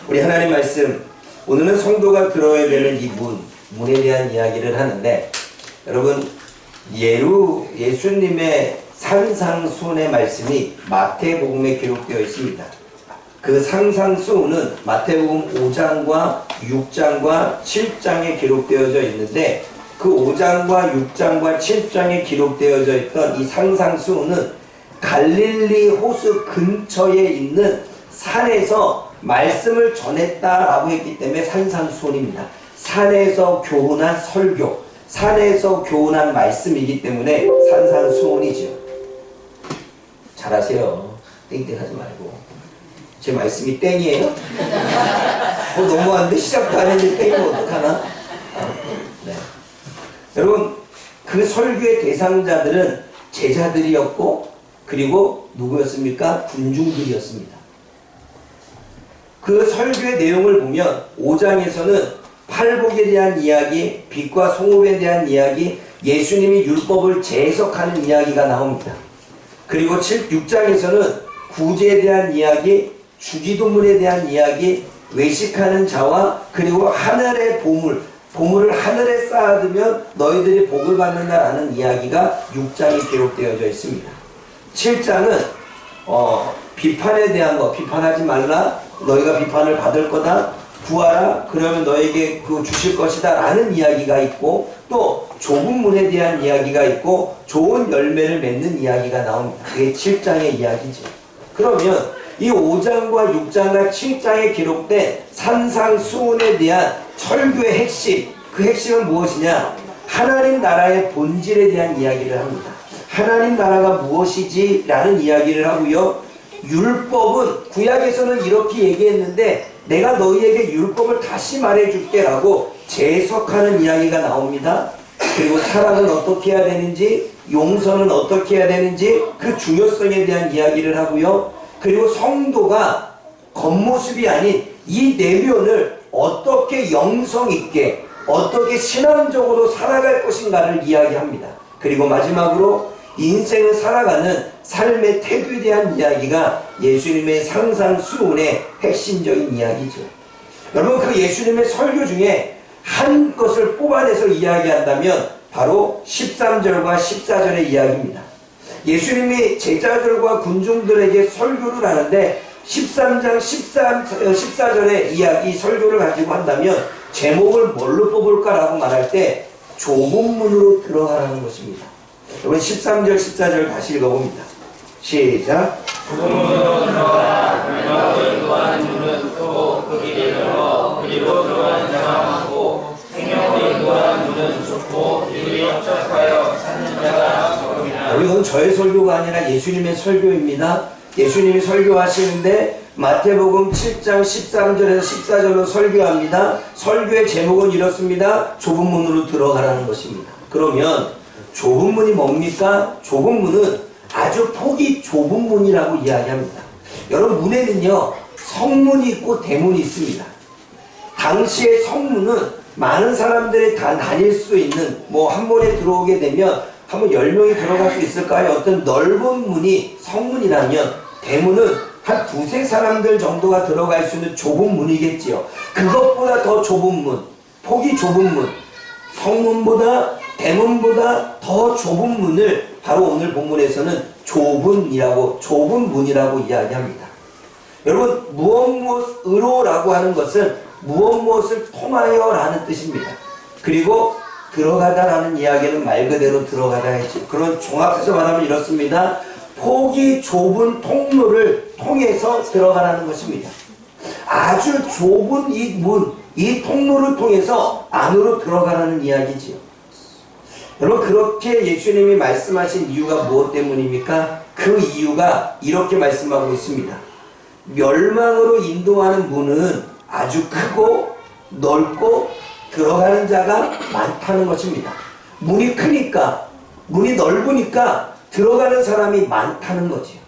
우리 하나님 말씀, 오늘은 성도가 들어야 되는 이 문에 대한 이야기를 하는데, 여러분, 예수님의 산상수훈의 말씀이 마태복음에 기록되어 있습니다. 그 산상수훈은 마태복음 5장과 6장과 7장에 기록되어져 있는데, 그 5장과 6장과 7장에 기록되어져 있던 이 산상수훈은 갈릴리 호수 근처에 있는 산에서 말씀을 전했다라고 했기 때문에 산상수훈입니다. 산에서 교훈한 설교, 산에서 교훈한 말씀이기 때문에 산상수훈이죠. 잘하세요. 땡땡하지 말고. 제 말씀이 땡이에요? 너무한데 시작도 안 했는데 땡이면 어떡하나? 네. 여러분, 그 설교의 대상자들은 제자들이었고, 그리고 누구였습니까? 군중들이었습니다. 그 설교의 내용을 보면 5장에서는 팔복에 대한 이야기, 빛과 송업에 대한 이야기, 예수님이 율법을 재해석하는 이야기가 나옵니다. 그리고 6장에서는 구제에 대한 이야기, 주기도문에 대한 이야기, 외식하는 자와 그리고 하늘의 보물을 하늘에 쌓아두면 너희들이 복을 받는다라는 이야기가 6장에 기록되어져 있습니다. 7장은 비판에 대한 거, 비판하지 말라, 너희가 비판을 받을 거다, 구하라, 그러면 너에게 그 주실 것이다 라는 이야기가 있고, 또 좁은 문에 대한 이야기가 있고, 좋은 열매를 맺는 이야기가 나옵니다. 그게 7장의 이야기죠. 그러면 이 5장과 6장과 7장에 기록된 산상수훈에 대한 설교의 핵심, 그 핵심은 무엇이냐? 하나님 나라의 본질에 대한 이야기를 합니다. 하나님 나라가 무엇이지? 라는 이야기를 하고요. 율법은 구약에서는 이렇게 얘기했는데 내가 너희에게 율법을 다시 말해줄게 라고 재해석하는 이야기가 나옵니다. 그리고 사랑은 어떻게 해야 되는지, 용서는 어떻게 해야 되는지 그 중요성에 대한 이야기를 하고요. 그리고 성도가 겉모습이 아닌 이 내면을 어떻게 영성 있게, 어떻게 신앙적으로 살아갈 것인가를 이야기합니다. 그리고 마지막으로 인생을 살아가는 삶의 태도에 대한 이야기가 예수님의 상상수훈의 핵심적인 이야기죠. 여러분, 그 예수님의 설교 중에 한 것을 뽑아내서 이야기한다면 바로 13절과 14절의 이야기입니다. 예수님이 제자들과 군중들에게 설교를 하는데 13장 14절의 이야기 설교를 가지고 한다면 제목을 뭘로 뽑을까라고 말할 때 좁은 문으로 들어가라는 것입니다. 여러분, 13절 14절 다시 읽어봅니다. 시작. 좁은 문으로 들어가라. 율법을 인도하는 문은 크고 그 길이 넓어 그리로 들어가는 자가 많고 생명을 인도하는 문은 좁고 길이 협착하여 찾는 자가 적음이라. 이건 저의 설교가 아니라 예수님의 설교입니다. 예수님이 설교하시는데 마태복음 7장 13절에서 14절로 설교합니다. 설교의 제목은 이렇습니다. 좁은 문으로 들어가라는 것입니다. 그러면 좁은 문이 뭡니까? 좁은 문은 아주 폭이 좁은 문이라고 이야기합니다. 여러분, 문에는요 성문이 있고 대문이 있습니다. 당시의 성문은 많은 사람들이 다 다닐 수 있는, 한 번에 들어오게 되면 한번 10명이 들어갈 수 있을까요? 어떤 넓은 문이 성문이라면 대문은 한 두세 사람들 정도가 들어갈 수 있는 좁은 문이겠지요. 그것보다 더 좁은 문, 폭이 좁은 문, 성문보다 대문보다 더 좁은 문을 바로 오늘 본문에서는 좁은 문이라고 이야기합니다. 여러분, 무엇으로라고 하는 것은 무엇을 통하여 라는 뜻입니다. 그리고 들어가다라는 이야기는 말 그대로 들어가다 했죠. 그런 종합해서 말하면 이렇습니다. 폭이 좁은 통로를 통해서 들어가라는 것입니다. 아주 좁은 이 문, 이 통로를 통해서 안으로 들어가라는 이야기지요. 여러분, 그렇게 예수님이 말씀하신 이유가 무엇 때문입니까? 그 이유가 이렇게 말씀하고 있습니다. 멸망으로 인도하는 문은 아주 크고 넓고 들어가는 자가 많다는 것입니다. 문이 크니까, 문이 넓으니까 들어가는 사람이 많다는 거지요.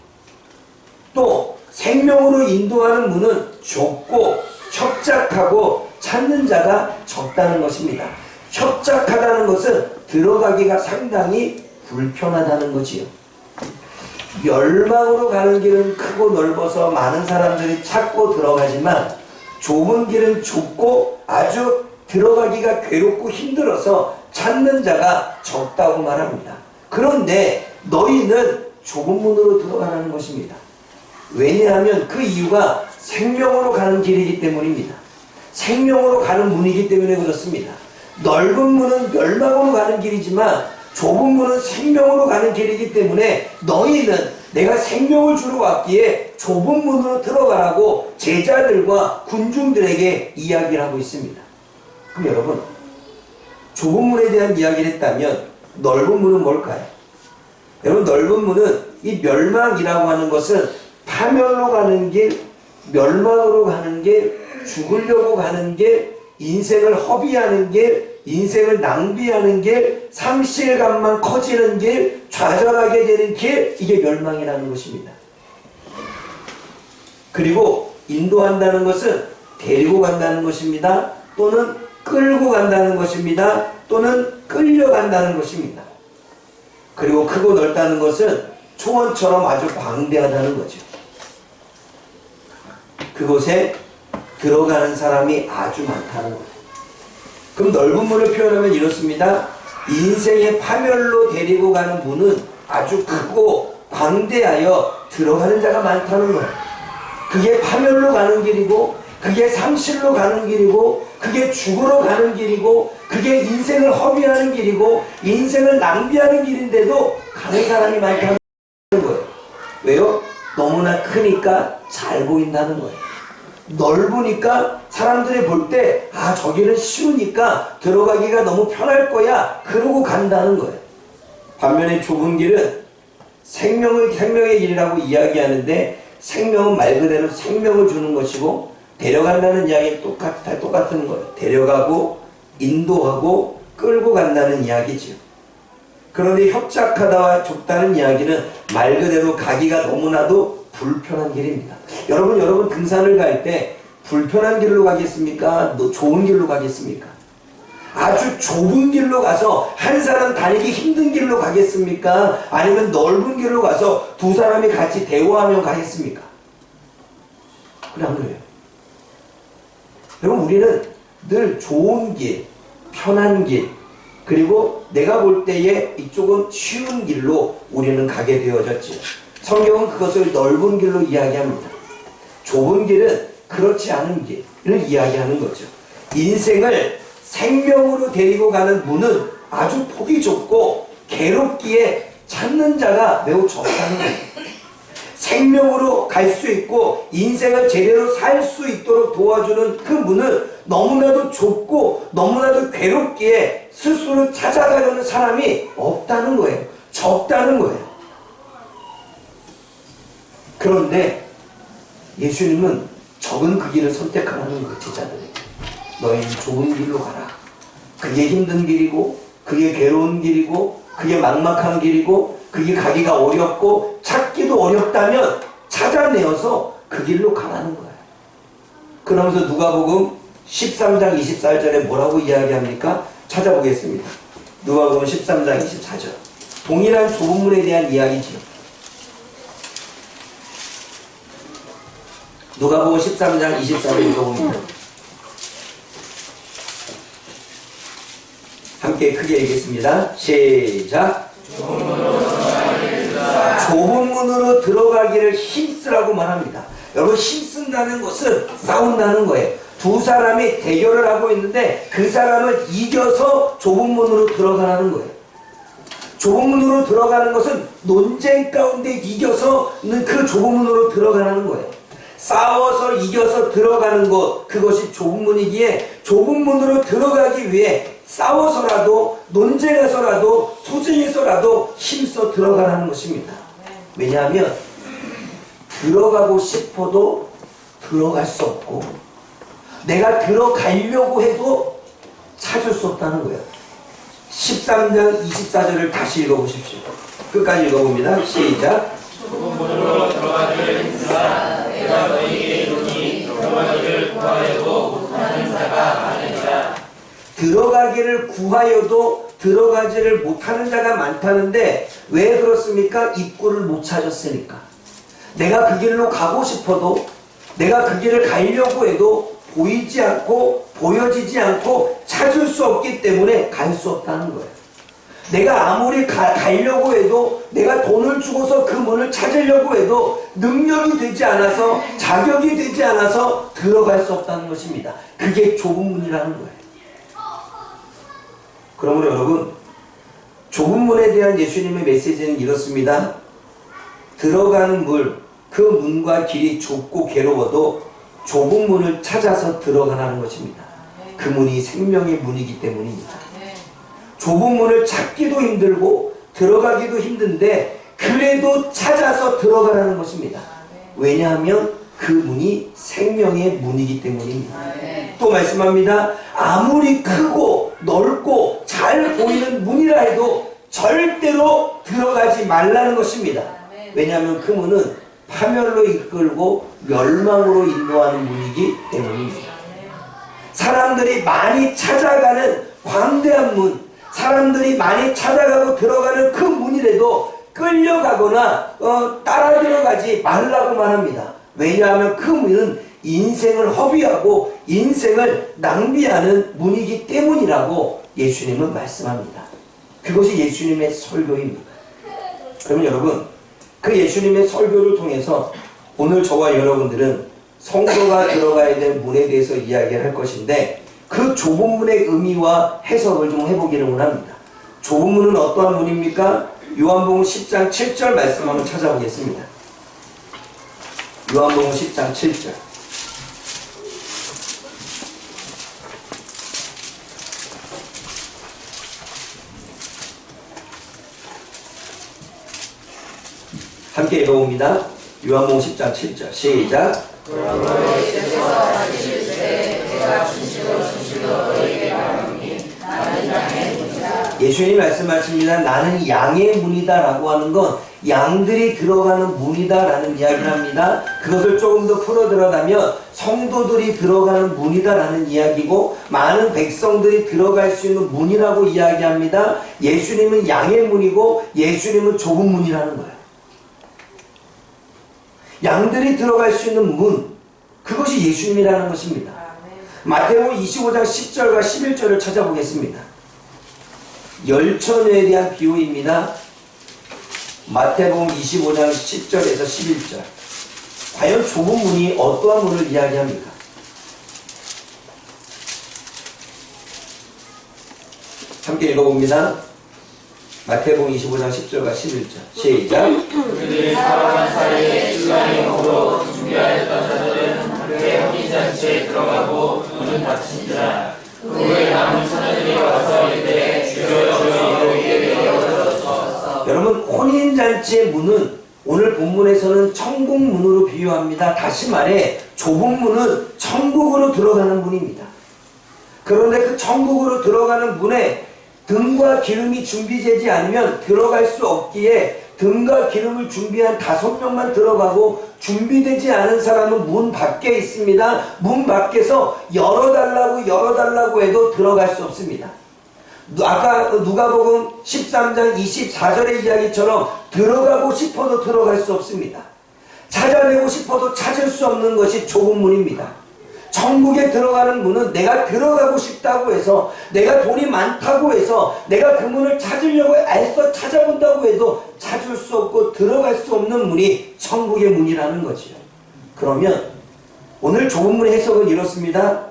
또 생명으로 인도하는 문은 좁고 협착하고 찾는 자가 적다는 것입니다. 협착하다는 것은 들어가기가 상당히 불편하다는 거지요. 멸망으로 가는 길은 크고 넓어서 많은 사람들이 찾고 들어가지만 좁은 길은 좁고 아주 들어가기가 괴롭고 힘들어서 찾는 자가 적다고 말합니다. 그런데 너희는 좁은 문으로 들어가라는 것입니다. 왜냐하면 그 이유가 생명으로 가는 길이기 때문입니다. 생명으로 가는 문이기 때문에 그렇습니다. 넓은 문은 멸망으로 가는 길이지만 좁은 문은 생명으로 가는 길이기 때문에 너희는 내가 생명을 주러 왔기에 좁은 문으로 들어가라고 제자들과 군중들에게 이야기를 하고 있습니다. 그럼 여러분, 좁은 문에 대한 이야기를 했다면 넓은 문은 뭘까요? 여러분, 넓은 문은 이 멸망이라고 하는 것은 파멸로 가는 길, 멸망으로 가는 길, 죽으려고 가는 길, 인생을 허비하는 길, 인생을 낭비하는 길, 상실감만 커지는 길, 좌절하게 되는 길, 이게 멸망이라는 것입니다. 그리고 인도한다는 것은 데리고 간다는 것입니다. 또는 끌고 간다는 것입니다. 또는 끌려간다는 것입니다. 그리고 크고 넓다는 것은 초원처럼 아주 광대하다는 거죠. 그곳에 들어가는 사람이 아주 많다는 거예요. 그럼 넓은 문을 표현하면 이렇습니다. 인생의 파멸로 데리고 가는 문은 아주 크고 광대하여 들어가는 자가 많다는 거예요. 그게 파멸로 가는 길이고, 그게 상실로 가는 길이고, 그게 죽으러 가는 길이고, 그게 인생을 허비하는 길이고, 인생을 낭비하는 길인데도 가는 사람이 많다는 거예요. 왜요? 너무나 크니까 잘 보인다는 거예요. 넓으니까 사람들이 볼 때, 아, 저기는 쉬우니까 들어가기가 너무 편할 거야, 그러고 간다는 거예요. 반면에 좁은 길은 생명의 길이라고 이야기하는데, 생명은 말 그대로 생명을 주는 것이고, 데려간다는 이야기는 똑같은 거예요. 데려가고 인도하고 끌고 간다는 이야기지요. 그런데 협착하다와 좁다는 이야기는 말 그대로 가기가 너무나도 불편한 길입니다. 여러분 등산을 갈 때 불편한 길로 가겠습니까? 좋은 길로 가겠습니까? 아주 좁은 길로 가서 한 사람 다니기 힘든 길로 가겠습니까? 아니면 넓은 길로 가서 두 사람이 같이 대화하며 가겠습니까? 그래, 안 그래요? 여러분, 우리는 늘 좋은 길, 편한 길, 그리고 내가 볼 때에 이쪽은 쉬운 길로 우리는 가게 되어졌지요. 성경은 그것을 넓은 길로 이야기합니다. 좁은 길은 그렇지 않은 길을 이야기하는 거죠. 인생을 생명으로 데리고 가는 문은 아주 폭이 좁고 괴롭기에 찾는 자가 매우 적다는 거예요. 생명으로 갈 수 있고 인생을 제대로 살 수 있도록 도와주는 그 문은 너무나도 좁고 너무나도 괴롭기에 스스로 찾아가려는 사람이 없다는 거예요. 적다는 거예요. 그런데 예수님은 적은 그 길을 선택하라는 거예요. 제자들에게. 너희는 좁은 길로 가라. 그게 힘든 길이고, 그게 괴로운 길이고, 그게 막막한 길이고, 그게 가기가 어렵고 찾기도 어렵다면 찾아내어서 그 길로 가라는 거예요. 그러면서 누가복음 13장 24절에 뭐라고 이야기합니까? 찾아보겠습니다. 누가복음 13장 24절. 동일한 좁은 문에 대한 이야기지요. 누가복음 13장 24절 읽어봅니다. 함께 크게 읽겠습니다. 시작. 좁은 문으로 들어가기를 힘쓰라고 말합니다. 여러분, 힘쓴다는 것은 싸운다는 거예요. 두 사람이 대결을 하고 있는데 그 사람을 이겨서 좁은 문으로 들어가라는 거예요. 좁은 문으로 들어가는 것은 논쟁 가운데 이겨서는 그 좁은 문으로 들어가라는 거예요. 싸워서 이겨서 들어가는 것, 그것이 좁은 문이기에 좁은 문으로 들어가기 위해 싸워서라도 논쟁해서라도 소쟁해서라도 힘써 들어가라는 것입니다. 왜냐하면 들어가고 싶어도 들어갈 수 없고 내가 들어가려고 해도 찾을 수 없다는 거예요. 13장 24절을 다시 읽어보십시오. 끝까지 읽어봅니다. 시작. 좁은 문으로 들어가기를 힘쓰라. 내가 너희에게 이르노니 들어가기를 구하여도 못하는 자가 많으니라. 들어가기를 구하여도 들어가지를 못하는 자가 많다는데 왜 그렇습니까? 입구를 못 찾았으니까. 내가 그 길로 가고 싶어도 내가 그 길을 가려고 해도 보이지 않고 보여지지 않고 찾을 수 없기 때문에 갈 수 없다는 거예요. 내가 아무리 가려고 해도, 내가 돈을 주고서 그 문을 찾으려고 해도 능력이 되지 않아서, 자격이 되지 않아서 들어갈 수 없다는 것입니다. 그게 좁은 문이라는 거예요. 그러므로 여러분, 좁은 문에 대한 예수님의 메시지는 이렇습니다. 들어가는 문, 그 문과 길이 좁고 괴로워도 좁은 문을 찾아서 들어가라는 것입니다. 그 문이 생명의 문이기 때문입니다. 좁은 문을 찾기도 힘들고 들어가기도 힘든데 그래도 찾아서 들어가라는 것입니다. 왜냐하면 그 문이 생명의 문이기 때문입니다. 또 말씀합니다. 아무리 크고 넓고 잘 보이는 문이라 해도 절대로 들어가지 말라는 것입니다. 왜냐하면 그 문은 파멸로 이끌고 멸망으로 인도하는 문이기 때문입니다. 사람들이 많이 찾아가는 광대한 문, 사람들이 많이 찾아가고 들어가는 그 문이라도 끌려가거나 따라 들어가지 말라고만 합니다. 왜냐하면 그 문은 인생을 허비하고 인생을 낭비하는 문이기 때문이라고 예수님은 말씀합니다. 그것이 예수님의 설교입니다. 그러면 여러분, 그 예수님의 설교를 통해서 오늘 저와 여러분들은 성도가 들어가야 될 문에 대해서 이야기를 할 것인데, 그 좁은 문의 의미와 해석을 좀 해보기를 원합니다. 좁은 문은 어떠한 문입니까? 요한복음 10장 7절 말씀 한번 찾아보겠습니다. 요한복음 10장 7절. 함께 읽어봅니다. 요한복음 10장 7절 시작. 예수님이 말씀하십니다. 나는 양의 문이다 라고 하는 건 양들이 들어가는 문이다 라는 이야기를 합니다. 그것을 조금 더 풀어 들어가면 성도들이 들어가는 문이다 라는 이야기고, 많은 백성들이 들어갈 수 있는 문이라고 이야기합니다. 예수님은 양의 문이고 예수님은 좁은 문이라는 거예요. 양들이 들어갈 수 있는 문, 그것이 예수님이라는 것입니다. 마태복음 25장 10절과 11절을 찾아보겠습니다. 열처녀에 대한 비유입니다. 마태복음 25장 10절에서 11절. 과연 좁은 문이 어떠한 문을 이야기합니까? 함께 읽어봅니다. 마태복음 25장 10절과 11절 시작. 그들이 살아간 사이에 신랑의 몸으로 준비하였던 자들은 그의 혼인잔치에 들어가고 문은 닫힌지라. 그 후에 남은 처녀들이 와서 이르되 주여 주여 우리에게 열어주소서. 여러분, 혼인잔치의 문은 오늘 본문에서는 천국 문으로 비유합니다. 다시 말해 좁은 문은 천국으로 들어가는 문입니다. 그런데 그 천국으로 들어가는 문에 등과 기름이 준비되지 않으면 들어갈 수 없기에 등과 기름을 준비한 5명만 들어가고 준비되지 않은 사람은 문 밖에 있습니다. 문 밖에서 열어달라고 해도 들어갈 수 없습니다. 아까 누가복음 13장 24절의 이야기처럼 들어가고 싶어도 들어갈 수 없습니다. 찾아내고 싶어도 찾을 수 없는 것이 좁은 문입니다. 천국에 들어가는 문은 내가 들어가고 싶다고 해서, 내가 돈이 많다고 해서 내가 그 문을 찾으려고 애써 찾아본다고 해도 찾을 수 없고 들어갈 수 없는 문이 천국의 문이라는 거지요. 그러면 오늘 좁은 문의 해석은 이렇습니다.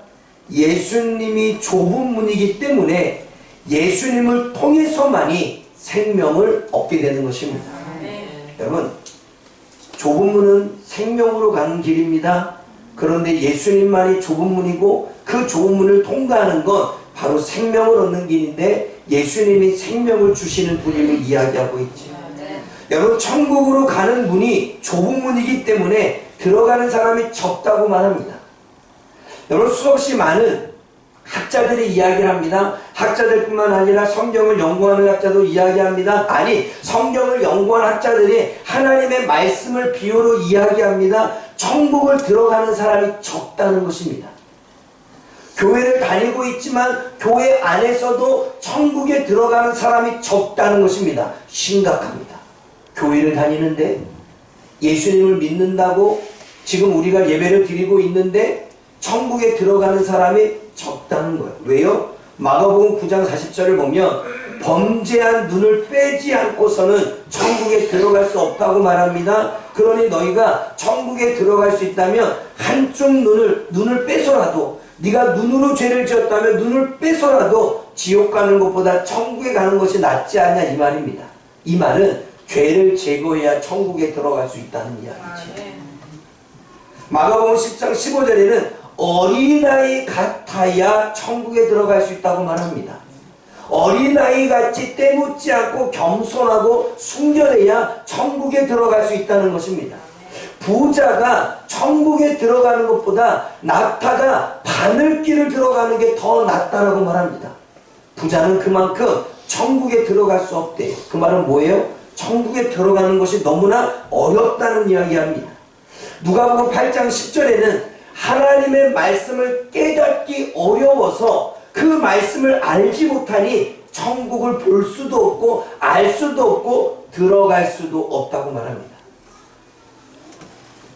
예수님이 좁은 문이기 때문에 예수님을 통해서만이 생명을 얻게 되는 것입니다. 여러분, 좁은 문은 생명으로 가는 길입니다. 그런데 예수님만이 좁은 문이고 그 좁은 문을 통과하는 건 바로 생명을 얻는 길인데, 예수님이 생명을 주시는 분임을 이야기하고 있죠. 여러분, 천국으로 가는 문이 좁은 문이기 때문에 들어가는 사람이 적다고 말합니다. 여러분, 수없이 많은 학자들이 이야기를 합니다. 학자들뿐만 아니라 성경을 연구하는 학자도 이야기합니다. 아니, 성경을 연구한 학자들이 하나님의 말씀을 비유로 이야기합니다. 천국을 들어가는 사람이 적다는 것입니다. 교회를 다니고 있지만 교회 안에서도 천국에 들어가는 사람이 적다는 것입니다. 심각합니다. 교회를 다니는데, 예수님을 믿는다고 지금 우리가 예배를 드리고 있는데 천국에 들어가는 사람이 적다는 거예요. 왜요? 마가복음 9장 40절을 보면 범죄한 눈을 빼지 않고서는 천국에 들어갈 수 없다고 말합니다. 그러니 너희가 천국에 들어갈 수 있다면 한쪽 눈을 빼서라도, 네가 눈으로 죄를 지었다면 눈을 빼서라도 지옥 가는 것보다 천국에 가는 것이 낫지 않냐 이 말입니다. 이 말은 죄를 제거해야 천국에 들어갈 수 있다는 이야기죠. 마가복음 10장 15절에는 어린아이 같아야 천국에 들어갈 수 있다고 말합니다. 어린아이 같이 때묻지 않고 겸손하고 순결해야 천국에 들어갈 수 있다는 것입니다. 부자가 천국에 들어가는 것보다 낙타가 바늘길을 들어가는 게 더 낫다라고 말합니다. 부자는 그만큼 천국에 들어갈 수 없대요. 그 말은 뭐예요? 천국에 들어가는 것이 너무나 어렵다는 이야기합니다. 누가복음 8장 10절에는 하나님의 말씀을 깨닫기 어려워서 그 말씀을 알지 못하니 천국을 볼 수도 없고 알 수도 없고 들어갈 수도 없다고 말합니다.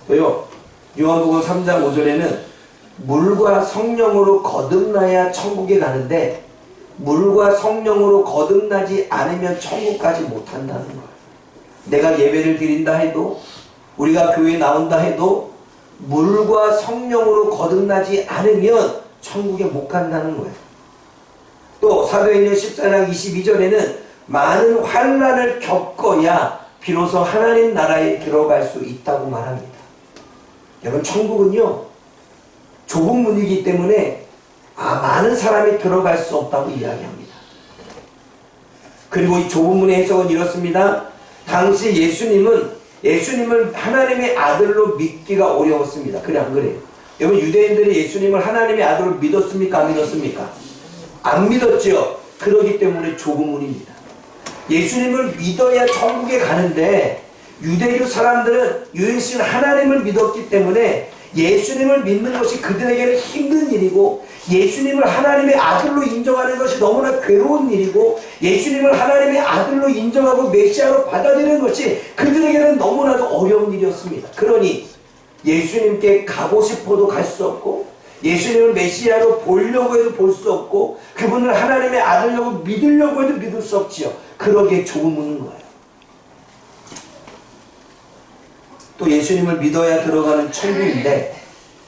왜요? 요한복음 3장 5절에는 물과 성령으로 거듭나야 천국에 가는데 물과 성령으로 거듭나지 않으면 천국 가지 못한다는 거예요. 내가 예배를 드린다 해도, 우리가 교회에 나온다 해도 물과 성령으로 거듭나지 않으면 천국에 못 간다는 거예요. 또 사도행전 14장 22절에는 많은 환난을 겪어야 비로소 하나님 나라에 들어갈 수 있다고 말합니다. 여러분, 천국은요 좁은 문이기 때문에 많은 사람이 들어갈 수 없다고 이야기합니다. 그리고 이 좁은 문의 해석은 이렇습니다. 당시 예수님을 하나님의 아들로 믿기가 어려웠습니다. 그래 안 그래요? 여러분, 유대인들이 예수님을 하나님의 아들로 믿었습니까? 안 믿었습니까? 안 믿었죠. 그러기 때문에 좁은 문입니다. 예수님을 믿어야 천국에 가는데 유대교 사람들은 유일신 하나님을 믿었기 때문에 예수님을 믿는 것이 그들에게는 힘든 일이고, 예수님을 하나님의 아들로 인정하는 것이 너무나 괴로운 일이고, 예수님을 하나님의 아들로 인정하고 메시아로 받아들이는 것이 그들에게는 너무나도 어려운 일이었습니다. 그러니 예수님께 가고 싶어도 갈 수 없고, 예수님을 메시아로 보려고 해도 볼 수 없고, 그분을 하나님의 아들로 믿으려고 해도 믿을 수 없지요. 그러기에 좁은 문인 거예요. 또 예수님을 믿어야 들어가는 천국인데,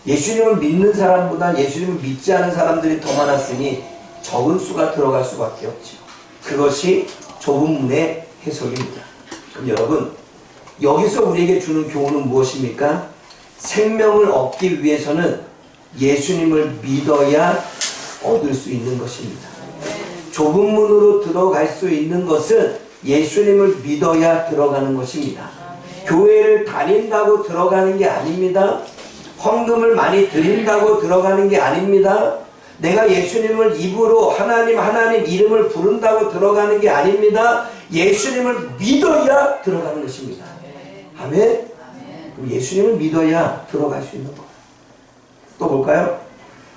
예수님을 믿는 사람보다 예수님을 믿지 않은 사람들이 더 많았으니 적은 수가 들어갈 수밖에 없죠. 그것이 좁은 문의 해석입니다. 그럼 여러분, 여기서 우리에게 주는 교훈은 무엇입니까? 생명을 얻기 위해서는 예수님을 믿어야 얻을 수 있는 것입니다. 좁은 문으로 들어갈 수 있는 것은 예수님을 믿어야 들어가는 것입니다. 교회를 다닌다고 들어가는 게 아닙니다. 헌금을 많이 드린다고 들어가는 게 아닙니다. 내가 예수님을 입으로 하나님 이름을 부른다고 들어가는 게 아닙니다. 예수님을 믿어야 들어가는 것입니다. 아멘? 그럼 예수님을 믿어야 들어갈 수 있는 거예요. 또 볼까요?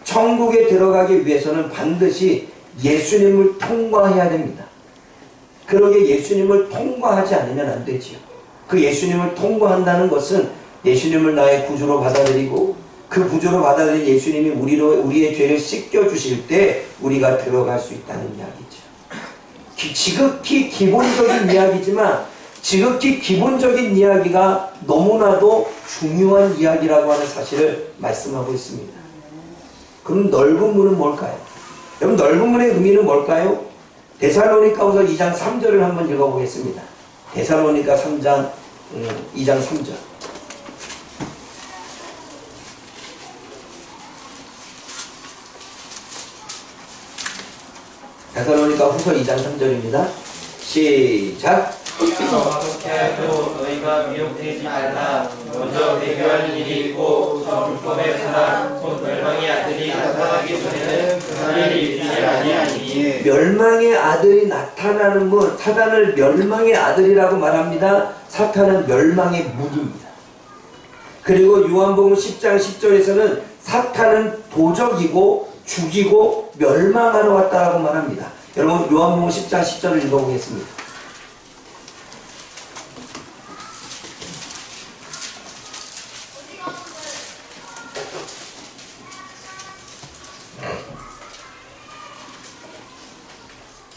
천국에 들어가기 위해서는 반드시 예수님을 통과해야 됩니다. 그러게 예수님을 통과하지 않으면 안 되지요. 그 예수님을 통과한다는 것은 예수님을 나의 구주로 받아들이고, 그 구주로 받아들인 예수님이 우리의 죄를 씻겨주실 때 우리가 들어갈 수 있다는 이야기죠. 지극히 기본적인 이야기지만 지극히 기본적인 이야기가 너무나도 중요한 이야기라고 하는 사실을 말씀하고 있습니다. 그럼 넓은 문은 뭘까요? 여러분, 넓은 문의 의미는 뭘까요? 데살로니가후서 2장 3절을 한번 읽어보겠습니다. 데살로니가 2장 3절. 데살로니가후서 2장 3절입니다. 시작. 어떻게 해도 너희가 미혹되지 말라. 먼저 대교할 일이 있고 불법의 사람 곧 멸망의 아들이 나타나기 전에는 그날이 이르지 아니하니. 멸망의 아들이 나타나는 문, 사단을 멸망의 아들이라고 말합니다. 사탄은 멸망의 문입니다. 그리고 요한복음 10장 10절에서는 사탄은 도적이고 죽이고 멸망하러 왔다라고 말합니다. 여러분, 요한복음 10장 10절을 읽어보겠습니다.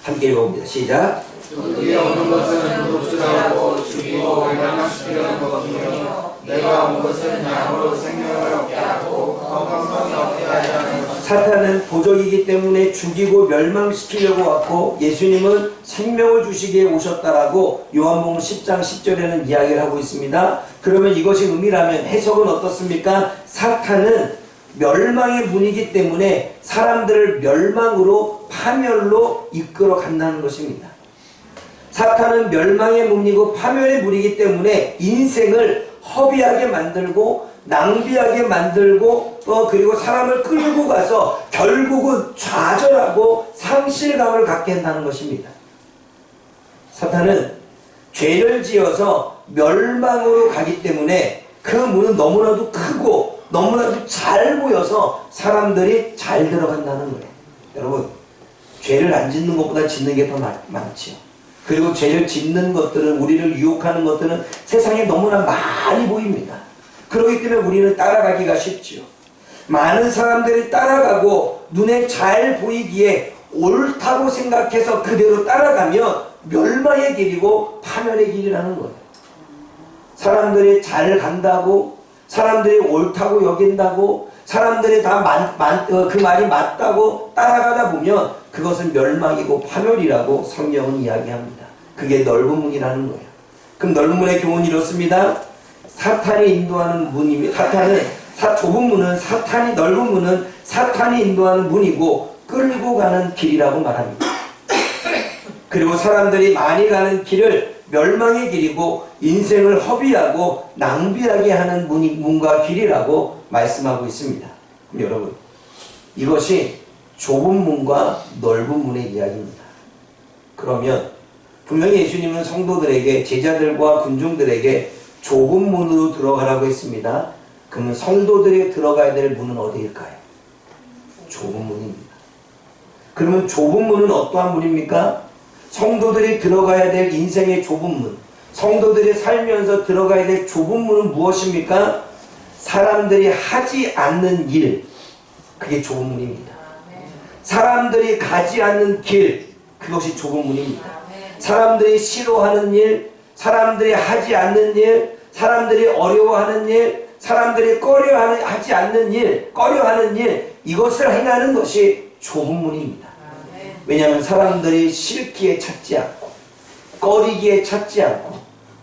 함께 읽어봅니다. 시작. 우리에 오는 것은 독주하고 죽이고 멸망시키려는 것이며 내가 온 것은 양으로 생명을 얻게 하고 건강성이 얻게 하려 하는 것이다. 사탄은 도적이기 때문에 죽이고 멸망시키려고 왔고 예수님은 생명을 주시기에 오셨다라고 요한복음 10장 10절에는 이야기를 하고 있습니다. 그러면 이것이 의미라면 해석은 어떻습니까? 사탄은 멸망의 문이기 때문에 사람들을 멸망으로 파멸로 이끌어 간다는 것입니다. 사탄은 멸망의 문이고 파멸의 문이기 때문에 인생을 허비하게 만들고 낭비하게 만들고 그리고 사람을 끌고 가서 결국은 좌절하고 상실감을 갖게 한다는 것입니다. 사탄은 죄를 지어서 멸망으로 가기 때문에 그 문은 너무나도 크고 너무나도 잘 보여서 사람들이 잘 들어간다는 거예요. 여러분, 죄를 안 짓는 것보다 짓는 게 더 많지요. 그리고 죄를 짓는 것들은, 우리를 유혹하는 것들은 세상에 너무나 많이 보입니다. 그렇기 때문에 우리는 따라가기가 쉽지요. 많은 사람들이 따라가고 눈에 잘 보이기에 옳다고 생각해서 그대로 따라가면 멸망의 길이고 파멸의 길이라는 거예요. 사람들이 잘 간다고, 사람들이 옳다고 여긴다고, 사람들이 다 그 말이 맞다고 따라가다 보면 그것은 멸망이고 파멸이라고 성경은 이야기합니다. 그게 넓은 문이라는 거예요. 그럼 넓은 문의 교훈이 이렇습니다. 사탄이 인도하는 문입니다. 좁은 문은 넓은 문은 사탄이 인도하는 문이고 끌고 가는 길이라고 말합니다. 그리고 사람들이 많이 가는 길을 멸망의 길이고 인생을 허비하고 낭비하게 하는 문과 길이라고 말씀하고 있습니다. 그럼 여러분, 이것이 좁은 문과 넓은 문의 이야기입니다. 그러면 분명히 예수님은 성도들에게, 제자들과 군중들에게 좁은 문으로 들어가라고 했습니다. 그러면 성도들이 들어가야 될 문은 어디일까요? 좁은 문입니다. 그러면 좁은 문은 어떠한 문입니까? 성도들이 들어가야 될 인생의 좁은 문, 성도들이 살면서 들어가야 될 좁은 문은 무엇입니까? 사람들이 하지 않는 일, 그게 좁은 문입니다. 사람들이 가지 않는 길, 그것이 좁은 문입니다. 사람들이 싫어하는 일, 사람들이 하지 않는 일, 사람들이 어려워하는 일, 사람들이 꺼려하지 않는 일, 꺼려하는 일, 이것을 행하는 것이 좁은 문입니다. 왜냐하면 사람들이 싫기에 찾지 않고, 꺼리기에 찾지 않고,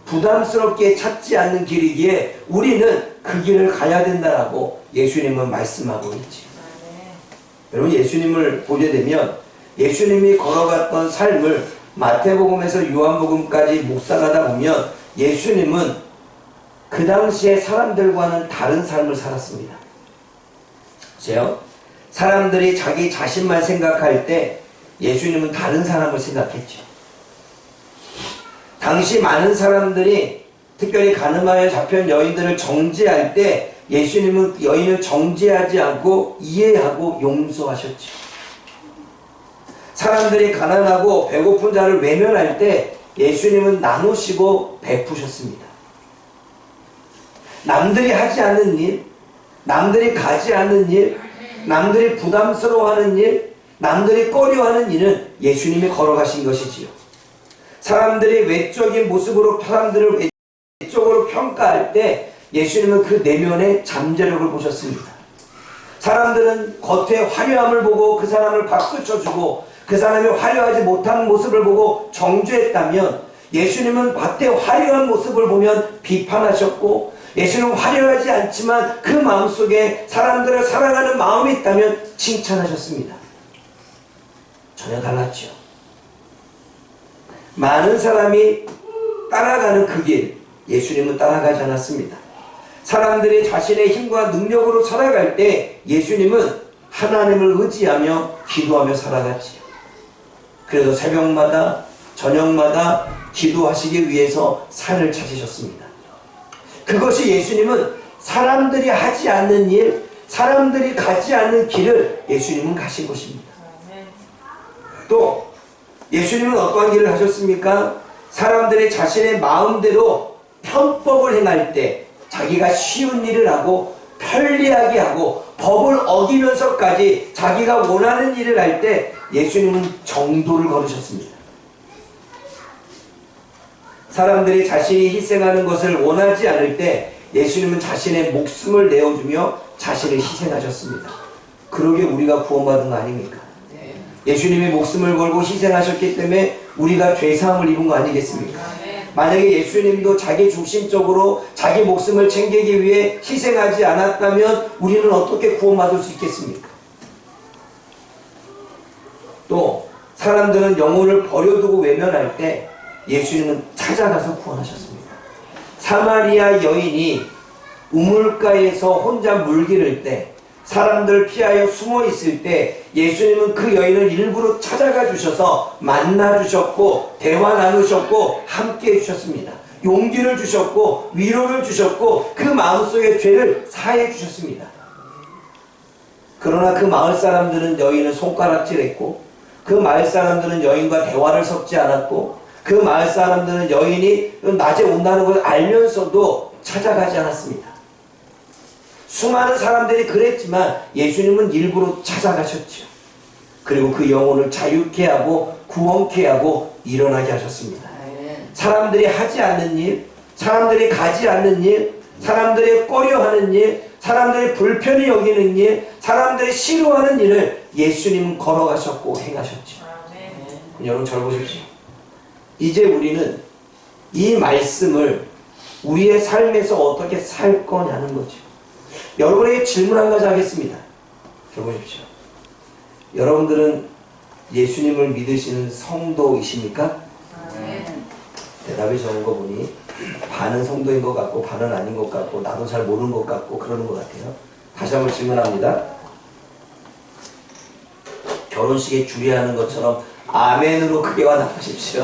부담스럽게 찾지 않는 길이기에 우리는 그 길을 가야 된다라고 예수님은 말씀하고 있지. 여러분, 예수님을 보게 되면 예수님이 걸어갔던 삶을 마태복음에서 요한복음까지 묵상하다 보면 예수님은 그 당시에 사람들과는 다른 삶을 살았습니다. 보세요. 사람들이 자기 자신만 생각할 때 예수님은 다른 사람을 생각했죠. 당시 많은 사람들이 특별히 가늠하여 잡혀온 여인들을 정죄할 때 예수님은 여인을 정죄하지 않고 이해하고 용서하셨죠. 사람들이 가난하고 배고픈 자를 외면할 때 예수님은 나누시고 베푸셨습니다. 남들이 하지 않는 일, 남들이 가지 않는 일, 남들이 부담스러워하는 일, 남들이 꺼려하는 일은 예수님이 걸어가신 것이지요. 사람들이 외적인 모습으로 사람들을 외적으로 평가할 때 예수님은 그 내면의 잠재력을 보셨습니다. 사람들은 겉의 화려함을 보고 그 사람을 박수 쳐주고 그 사람이 화려하지 못한 모습을 보고 정죄했다면 예수님은 겉의 화려한 모습을 보면 비판하셨고, 예수님은 화려하지 않지만 그 마음속에 사람들을 사랑하는 마음이 있다면 칭찬하셨습니다. 전혀 달랐죠. 많은 사람이 따라가는 그 길, 예수님은 따라가지 않았습니다. 사람들이 자신의 힘과 능력으로 살아갈 때 예수님은 하나님을 의지하며 기도하며 살아갔지요. 그래서 새벽마다 저녁마다 기도하시기 위해서 산을 찾으셨습니다. 그것이 예수님은 사람들이 하지 않는 일, 사람들이 가지 않는 길을 예수님은 가신 것입니다. 또 예수님은 어떠한 길을 하셨습니까? 사람들이 자신의 마음대로 편법을 행할 때 자기가 쉬운 일을 하고 편리하게 하고 법을 어기면서까지 자기가 원하는 일을 할 때 예수님은 정도를 걸으셨습니다. 사람들이 자신이 희생하는 것을 원하지 않을 때 예수님은 자신의 목숨을 내어주며 자신을 희생하셨습니다. 그러게 우리가 구원받은 거 아닙니까? 예수님이 목숨을 걸고 희생하셨기 때문에 우리가 죄사함을 입은 거 아니겠습니까? 만약에 예수님도 자기 중심적으로 자기 목숨을 챙기기 위해 희생하지 않았다면 우리는 어떻게 구원받을 수 있겠습니까? 또 사람들은 영혼을 버려두고 외면할 때 예수님은 찾아가서 구원하셨습니다. 사마리아 여인이 우물가에서 혼자 물 기를 때 사람들 피하여 숨어 있을 때 예수님은 그 여인을 일부러 찾아가 주셔서 만나 주셨고 대화 나누셨고 함께 해주셨습니다. 용기를 주셨고 위로를 주셨고 그 마음속의 죄를 사해 주셨습니다. 그러나 그 마을 사람들은 여인을 손가락질했고 그 마을 사람들은 여인과 대화를 섞지 않았고 그 마을 사람들은 여인이 낮에 온다는 걸 알면서도 찾아가지 않았습니다. 수많은 사람들이 그랬지만 예수님은 일부러 찾아가셨죠. 그리고 그 영혼을 자유케 하고 구원케 하고 일어나게 하셨습니다. 사람들이 하지 않는 일, 사람들이 가지 않는 일, 사람들이 꺼려하는 일, 사람들이 불편히 여기는 일, 사람들이 싫어하는 일을 예수님은 걸어가셨고 행하셨죠. 여러분 잘 보십시오. 이제 우리는 이 말씀을 우리의 삶에서 어떻게 살 거냐는 거죠. 여러분에게 질문 한 가지 하겠습니다. 들어보십시오. 여러분들은 예수님을 믿으시는 성도이십니까? 대답이 적은 거 보니 반은 성도인 것 같고 반은 아닌 것 같고 나도 잘 모르는 것 같고 그러는 것 같아요. 다시 한번 질문합니다. 결혼식에 주례하는 것처럼 아멘으로 크게 화답하십시오.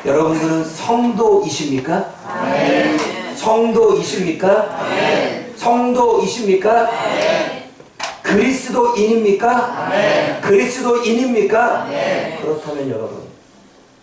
여러분들은 성도이십니까? 아멘. 성도이십니까? 아멘. 성도이십니까? 아멘. 그리스도인입니까? 아멘. 그리스도인입니까? 아멘. 그렇다면 여러분,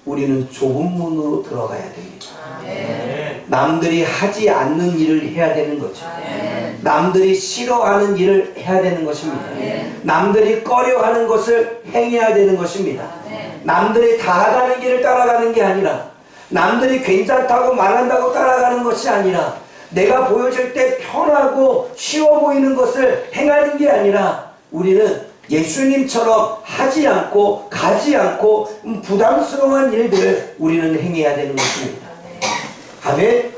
우리는 좁은 문으로 들어가야 됩니다. 아멘. 남들이 하지 않는 일을 해야 되는 거죠. 아멘. 남들이 싫어하는 일을 해야 되는 것입니다. 아멘. 남들이 꺼려하는 것을 행해야 되는 것입니다. 아멘. 남들이 다 가는 길을 따라가는 게 아니라, 남들이 괜찮다고 말한다고 따라가는 것이 아니라, 내가 보여질 때 편하고 쉬워 보이는 것을 행하는 게 아니라, 우리는 예수님처럼 하지 않고 가지 않고 부담스러운 일들을 우리는 행해야 되는 것입니다. 아멘.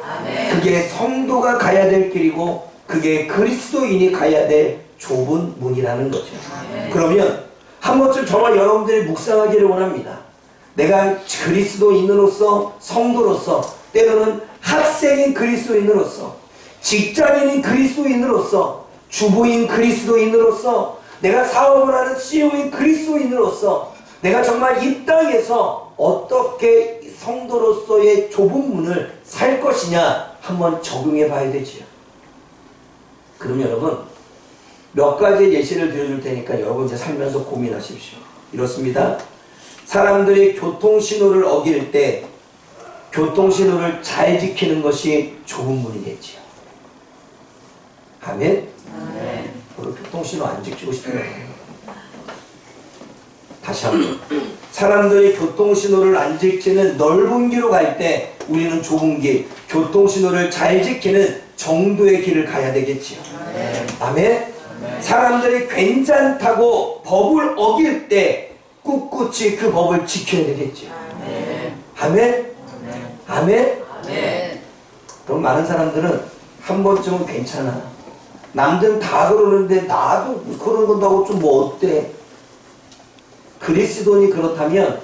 그게 성도가 가야 될 길이고 그게 그리스도인이 가야 될 좁은 문이라는 거죠. 그러면 한 번쯤 저와 여러분들이 묵상하기를 원합니다. 내가 그리스도인으로서, 성도로서, 때로는 학생인 그리스도인으로서, 직장인인 그리스도인으로서, 주부인 그리스도인으로서, 내가 사업을 하는 CEO인 그리스도인으로서 내가 정말 이 땅에서 어떻게 성도로서의 좁은 문을 살 것이냐 한번 적용해 봐야 되지요. 그럼 여러분 몇 가지 예시를 드려줄 테니까 여러분 이제 살면서 고민하십시오. 이렇습니다. 사람들이 교통신호를 어길 때 교통신호를 잘 지키는 것이 좁은 문이겠지요. 아멘? 교통신호 안 지키고 싶어요. 다시 한번. 사람들이 교통신호를 안 지키는 넓은 길로 갈 때 우리는 좁은 길, 교통신호를 잘 지키는 정도의 길을 가야 되겠지요. 아멘? 사람들이 괜찮다고 법을 어길 때 꿋꿋이 그 법을 지켜야 되겠지요. 아멘? 아멘? 그럼 많은 사람들은 한 번쯤은 괜찮아. 남들은 다 그러는데 나도 그런다고 좀 뭐 어때? 그리스도인이 그렇다면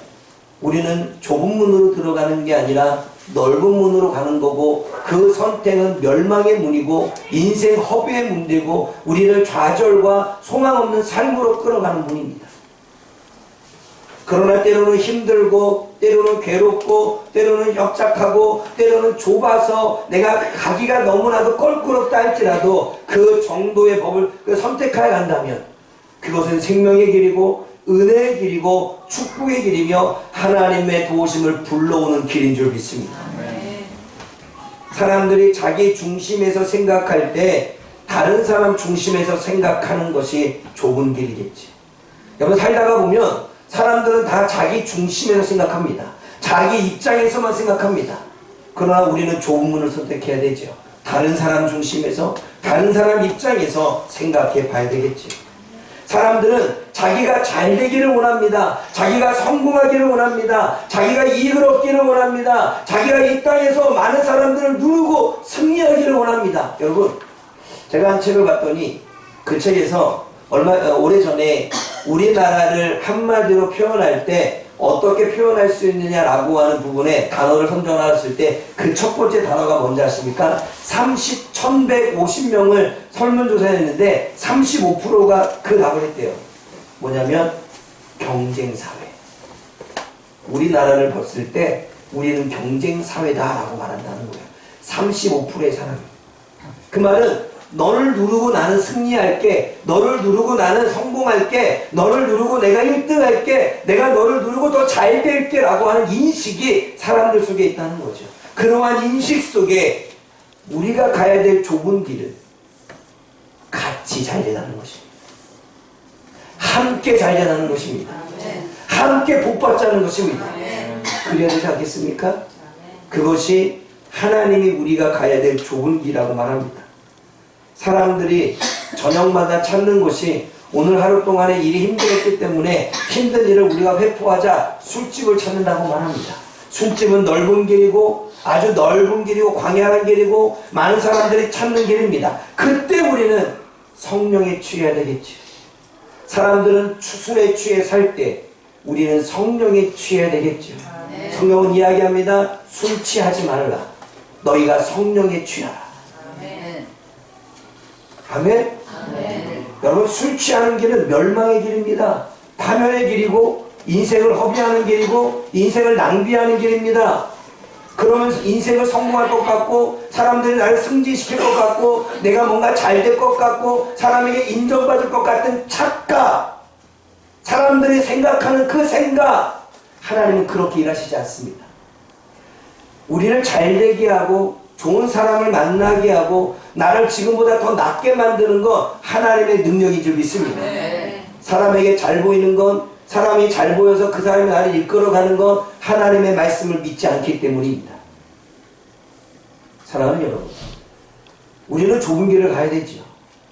우리는 좁은 문으로 들어가는 게 아니라 넓은 문으로 가는 거고, 그 선택은 멸망의 문이고 인생 허비의 문이고 우리를 좌절과 소망 없는 삶으로 끌어가는 문입니다. 그러나 때로는 힘들고, 때로는 괴롭고, 때로는 역작하고, 때로는 좁아서 내가 가기가 너무나도 껄끄럽다 할지라도 그 정도의 법을 선택하여 간다면 그것은 생명의 길이고 은혜의 길이고 축복의 길이며 하나님의 도우심을 불러오는 길인 줄 믿습니다. 사람들이 자기 중심에서 생각할 때 다른 사람 중심에서 생각하는 것이 좁은 길이겠지. 여러분, 살다가 보면 사람들은 다 자기 중심에서 생각합니다. 자기 입장에서만 생각합니다. 그러나 우리는 좁은 문을 선택해야 되죠. 다른 사람 중심에서, 다른 사람 입장에서 생각해 봐야 되겠죠. 사람들은 자기가 잘 되기를 원합니다. 자기가 성공하기를 원합니다. 자기가 이익을 얻기를 원합니다. 자기가 이 땅에서 많은 사람들을 누르고 승리하기를 원합니다. 여러분, 제가 한 책을 봤더니 그 책에서 오래전에 우리나라를 한마디로 표현할 때 어떻게 표현할 수 있느냐라고 하는 부분에 단어를 선정했을 때 그 첫 번째 단어가 뭔지 아십니까? 1150명을 설문조사했는데 35%가 그 답을 했대요. 뭐냐면 경쟁사회. 우리나라를 봤을 때 우리는 경쟁사회다라고 말한다는 거예요. 35%의 사람이. 그 말은 너를 누르고 나는 승리할게, 너를 누르고 나는 성공할게, 너를 누르고 내가 1등할게, 내가 너를 누르고 더 잘 될게 라고 하는 인식이 사람들 속에 있다는 거죠. 그러한 인식 속에 우리가 가야 될 좁은 길은 같이 잘 되라는 것입니다. 함께 잘 되라는 것입니다. 함께 복받자는 것입니다. 그래야 되지 않겠습니까? 그것이 하나님이 우리가 가야 될 좁은 길이라고 말합니다. 사람들이 저녁마다 찾는 것이 오늘 하루 동안의 일이 힘들었기 때문에 힘든 일을 우리가 회포하자 술집을 찾는다고 말합니다. 술집은 넓은 길이고 아주 넓은 길이고 광야한 길이고 많은 사람들이 찾는 길입니다. 그때 우리는 성령에 취해야 되겠죠. 사람들은 술에 취해 살 때 우리는 성령에 취해야 되겠죠. 성령은 이야기합니다. 술 취하지 말라. 너희가 성령에 취하라. 아멘? 아멘. 여러분, 술 취하는 길은 멸망의 길입니다. 파멸의 길이고 인생을 허비하는 길이고 인생을 낭비하는 길입니다. 그러면서 인생을 성공할 것 같고 사람들이 나를 승진시킬 것 같고 내가 뭔가 잘 될 것 같고 사람에게 인정받을 것 같은 착각, 사람들이 생각하는 그 생각, 하나님은 그렇게 일하시지 않습니다. 우리를 잘 되게 하고 좋은 사람을 만나게 하고 나를 지금보다 더 낫게 만드는 건 하나님의 능력인 줄 믿습니다. 사람에게 잘 보이는 건, 사람이 잘 보여서 그 사람이 나를 이끌어가는 건 하나님의 말씀을 믿지 않기 때문입니다. 사랑하는 여러분, 우리는 좁은 길을 가야 되죠.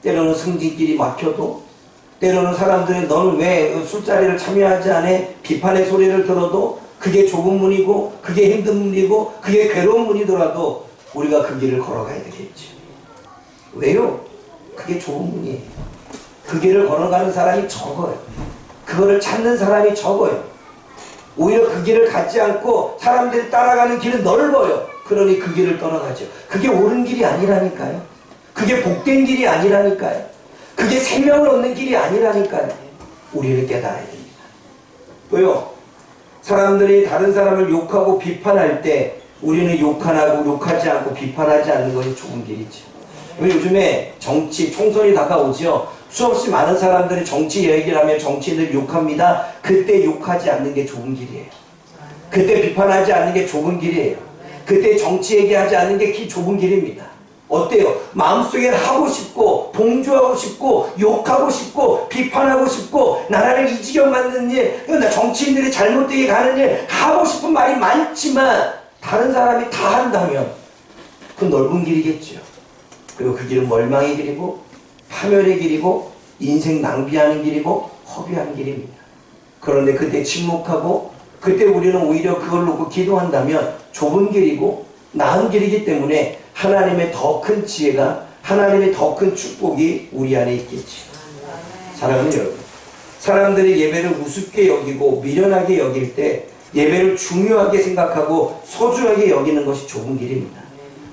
때로는 승진길이 막혀도, 때로는 사람들이 너는 왜 술자리를 참여하지 않아? 비판의 소리를 들어도 그게 좁은 문이고 그게 힘든 문이고 그게 괴로운 문이더라도 우리가 그 길을 걸어가야 되겠죠. 왜요? 그게 좁은 문이에요. 그 길을 걸어가는 사람이 적어요. 그거를 찾는 사람이 적어요. 오히려 그 길을 갖지 않고 사람들이 따라가는 길은 넓어요. 그러니 그 길을 떠나가죠. 그게 옳은 길이 아니라니까요. 그게 복된 길이 아니라니까요. 그게 생명을 얻는 길이 아니라니까요. 우리는 깨달아야 됩니다. 또요, 사람들이 다른 사람을 욕하고 비판할 때 우리는 욕 안 하고 욕하지 않고 비판하지 않는 것이 좁은 길이죠. 요즘에 정치, 총선이 다가오죠. 수없이 많은 사람들이 정치 얘기를 하면 정치인들 욕합니다. 그때 욕하지 않는 게 좁은 길이에요. 그때 비판하지 않는 게 좁은 길이에요. 그때 정치 얘기하지 않는 게 좁은 길입니다. 어때요? 마음속에 하고 싶고 봉주하고 싶고 욕하고 싶고 비판하고 싶고 나라를 이 지경 만드는 일, 정치인들이 잘못되게 가는 일 하고 싶은 말이 많지만 다른 사람이 다 한다면 그 넓은 길이겠죠. 그리고 그 길은 멸망의 길이고 파멸의 길이고 인생 낭비하는 길이고 허비하는 길입니다. 그런데 그때 침묵하고 그때 우리는 오히려 그걸 놓고 기도한다면 좁은 길이고 나은 길이기 때문에 하나님의 더 큰 지혜가, 하나님의 더 큰 축복이 우리 안에 있겠지. 사랑하는 여러분, 사람들이 예배를 우습게 여기고 미련하게 여길 때 예배를 중요하게 생각하고 소중하게 여기는 것이 좁은 길입니다.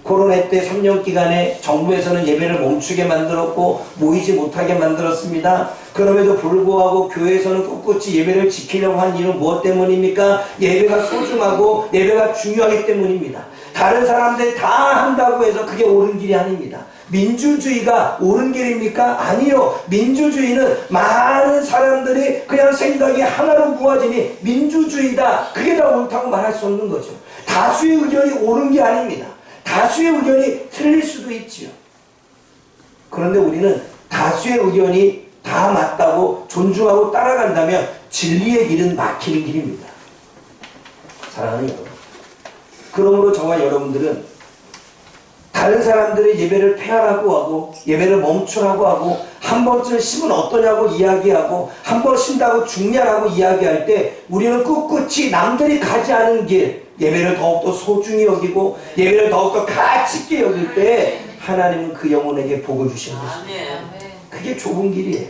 코로나 때 3년 기간에 정부에서는 예배를 멈추게 만들었고 모이지 못하게 만들었습니다. 그럼에도 불구하고 교회에서는 꿋꿋이 예배를 지키려고 한 이유는 무엇 때문입니까? 예배가 소중하고 예배가 중요하기 때문입니다. 다른 사람들이 다 한다고 해서 그게 옳은 길이 아닙니다. 민주주의가 옳은 길입니까? 아니요. 민주주의는 많은 사람들이 그냥 생각이 하나로 모아지니 민주주의다. 그게 다 옳다고 말할 수 없는 거죠. 다수의 의견이 옳은 게 아닙니다. 다수의 의견이 틀릴 수도 있지요. 그런데 우리는 다수의 의견이 다 맞다고 존중하고 따라간다면 진리의 길은 막히는 길입니다. 사랑하는 여러분, 그러므로 저와 여러분들은 다른 사람들의 예배를 폐하라고 하고 예배를 멈추라고 하고 한 번쯤 쉬면 어떠냐고 이야기하고 한 번 쉰다고 죽냐라고 이야기할 때 우리는 꿋꿋이 남들이 가지 않은 길, 예배를 더욱더 소중히 여기고 예배를 더욱더 가치 있게 여길 때 하나님은 그 영혼에게 복을 주시는 것입니다. 그게 좁은 길이에요.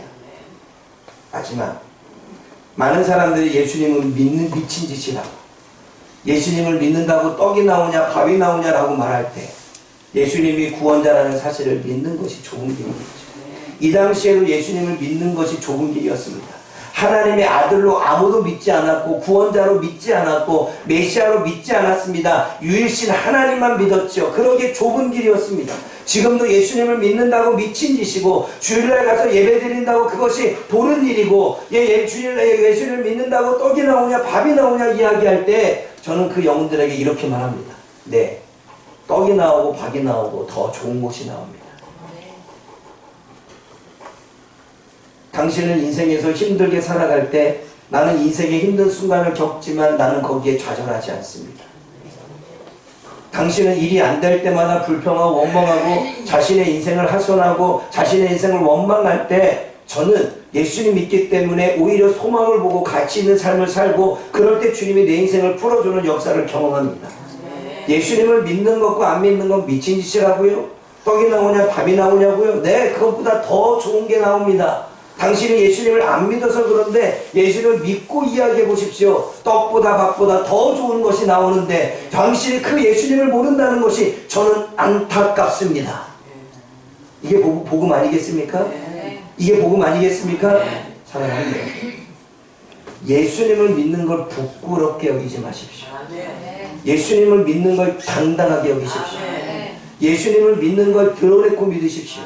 하지만 많은 사람들이 예수님을 믿는 미친 짓이라고, 예수님을 믿는다고 떡이 나오냐 밥이 나오냐라고 말할 때 예수님이 구원자라는 사실을 믿는 것이 좁은 길이죠. 이 당시에도 예수님을 믿는 것이 좁은 길이었습니다. 하나님의 아들로 아무도 믿지 않았고 구원자로 믿지 않았고 메시아로 믿지 않았습니다. 유일신 하나님만 믿었죠. 그러기에 좁은 길이었습니다. 지금도 예수님을 믿는다고 미친 짓이고 주일날 가서 예배 드린다고 그것이 도는 일이고 주일날 예수님을 믿는다고 떡이 나오냐 밥이 나오냐 이야기할 때 저는 그 영혼들에게 이렇게 말합니다. 네, 떡이 나오고 밥이 나오고 더 좋은 곳이 나옵니다. 당신은 인생에서 힘들게 살아갈 때 나는 인생의 힘든 순간을 겪지만 나는 거기에 좌절하지 않습니다. 당신은 일이 안 될 때마다 불평하고 원망하고 자신의 인생을 하소연하고 자신의 인생을 원망할 때 저는 예수님 믿기 때문에 오히려 소망을 보고 가치 있는 삶을 살고 그럴 때 주님이 내 인생을 풀어주는 역사를 경험합니다. 예수님을 믿는 것과 안 믿는 건 미친 짓이라고요? 떡이 나오냐 밥이 나오냐고요? 네, 그것보다 더 좋은 게 나옵니다. 당신이 예수님을 안 믿어서 그런데 예수님을 믿고 이야기해 보십시오. 떡보다 밥보다 더 좋은 것이 나오는데 당신이 그 예수님을 모른다는 것이 저는 안타깝습니다. 이게 복음 아니겠습니까? 이게 복음 아니겠습니까? 사랑하는 여러분, 예수님을 믿는 걸 부끄럽게 여기지 마십시오. 예수님을 믿는 걸 당당하게 여기십시오. 예수님을 믿는 걸 드러내고 믿으십시오.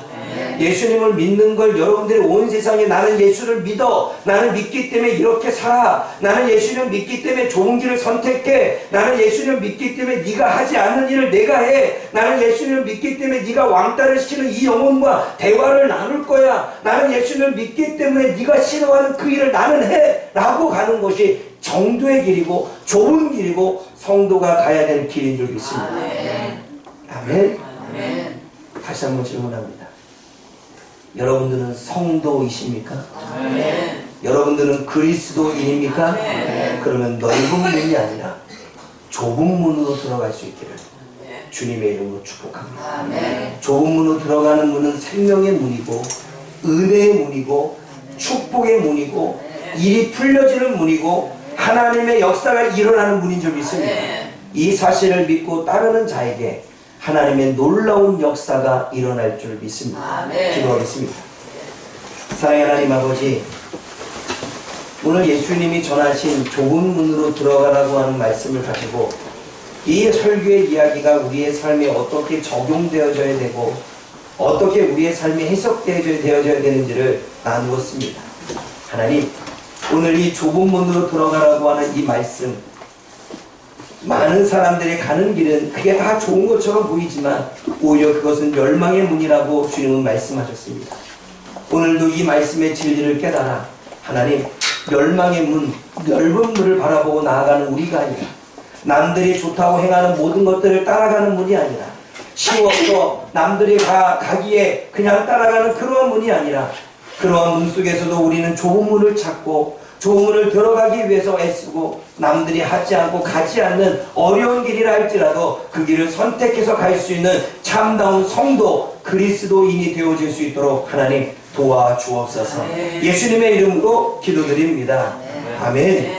예수님을 믿는 걸 여러분들이 온 세상에 나는 예수를 믿어, 나는 믿기 때문에 이렇게 살아, 나는 예수님을 믿기 때문에 좋은 길을 선택해, 나는 예수님을 믿기 때문에 네가 하지 않는 일을 내가 해, 나는 예수님을 믿기 때문에 네가 왕따를 시키는 이 영혼과 대화를 나눌 거야, 나는 예수님을 믿기 때문에 네가 싫어하는 그 일을 나는 해 라고 가는 것이 정도의 길이고 좁은 길이고 성도가 가야 되는 길인 줄 믿습니다. 아멘. 다시 한번 질문합니다. 여러분들은 성도이십니까? 여러분들은 그리스도인입니까? 그러면 넓은 문이 아니라 좁은 문으로 들어갈 수 있기를 주님의 이름으로 축복합니다. 좁은 문으로 들어가는 문은 생명의 문이고 은혜의 문이고 축복의 문이고 일이 풀려지는 문이고 하나님의 역사가 일어나는 문인 줄 믿습니다. 이 사실을 믿고 따르는 자에게 하나님의 놀라운 역사가 일어날 줄 믿습니다. 기도하겠습니다. 사랑의 하나님 아버지, 오늘 예수님이 전하신 좁은 문으로 들어가라고 하는 말씀을 가지고 이 설교의 이야기가 우리의 삶에 어떻게 적용되어져야 되고 어떻게 우리의 삶이 해석되어져야 되는지를 나누었습니다. 하나님, 오늘 이 좁은 문으로 들어가라고 하는 이 말씀, 많은 사람들이 가는 길은 그게 다 좋은 것처럼 보이지만 오히려 그것은 멸망의 문이라고 주님은 말씀하셨습니다. 오늘도 이 말씀의 진리를 깨달아 하나님, 멸망의 문, 넓은 문을 바라보고 나아가는 우리가 아니라 남들이 좋다고 행하는 모든 것들을 따라가는 문이 아니라 쉬워서 남들이 가기에 그냥 따라가는 그러한 문이 아니라 그러한 문 속에서도 우리는 좁은 문을 찾고 좁은 문을 들어가기 위해서 애쓰고 남들이 하지 않고 가지 않는 어려운 길이라 할지라도 그 길을 선택해서 갈 수 있는 참다운 성도 그리스도인이 되어질 수 있도록 하나님 도와주옵소서. 예수님의 이름으로 기도드립니다. 아멘.